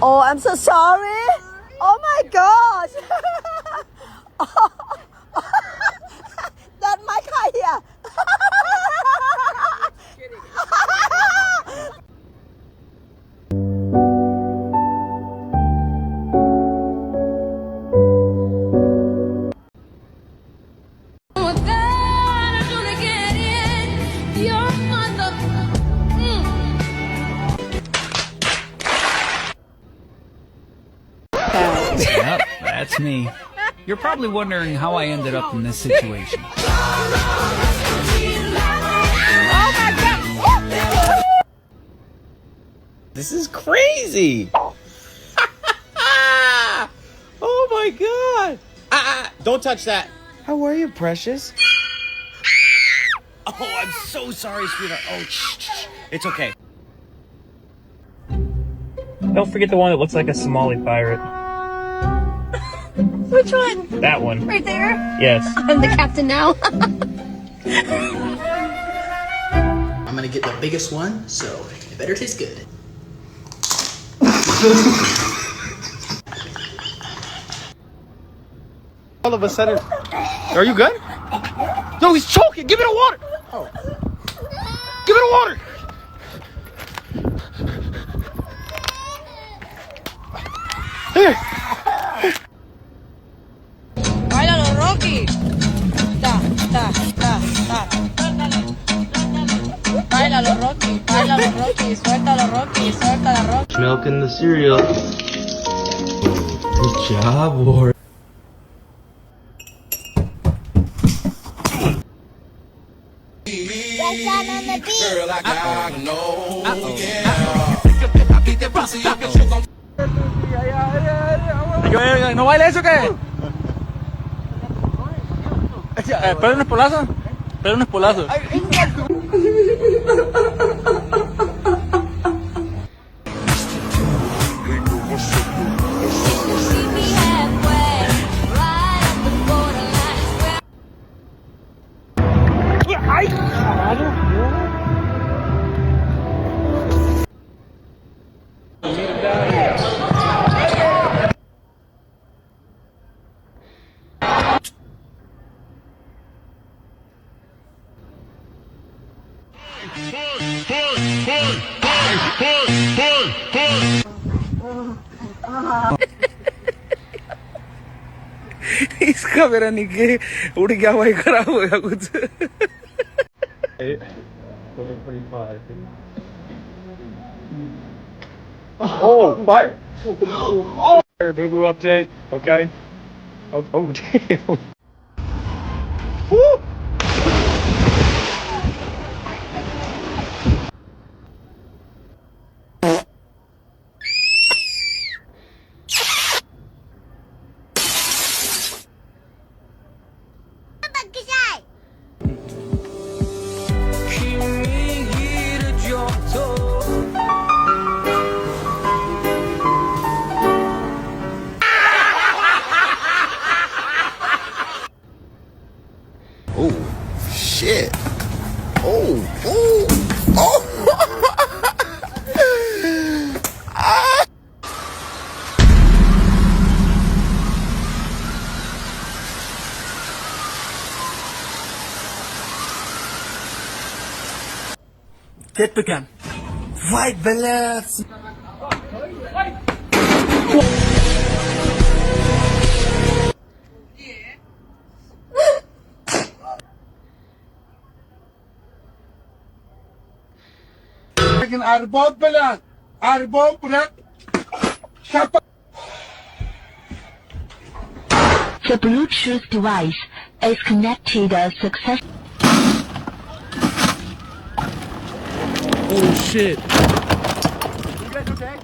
Oh, I'm so sorry. Oh my gosh. That my car here. Yep, that's me. You're probably wondering how I ended up in this situation. This is crazy. Oh my god. Don't touch that. How are you, precious? Oh, I'm so sorry, sweetheart. Oh, shh. It's okay. Don't forget the one that looks like a Somali pirate. Which one? That one. Right there? Yes. I'm the captain now. I'm gonna get the biggest one, so it better taste good. All of a sudden, are you good? No, he's choking. Give it a water. Oh. Give it a water. Here. Bailalo, Rocky. Da, da, da, da. Bailalo, Rocky. Bailalo, Rocky. Suéltalo, Rocky. Suéltalo, Rocky. Milking the cereal. Good job, boy. ¿No baila eso qué? ¿Pero un espolazo? ¿Pero un espolazo? ¡Ay, caballo! इसका मेरा निके उड़ गया भाई खराब हो गया कुछ 45. Oh, fire. Oh. Boo-boo update, okay? Oh, damn. Woo. Oh, shit. Oh, oh, oh. Ah. Hit began. Fight balance. Arbab bilen, arbab bırak. The Bluetooth device is connected successfully. Oh shit. You guys okay?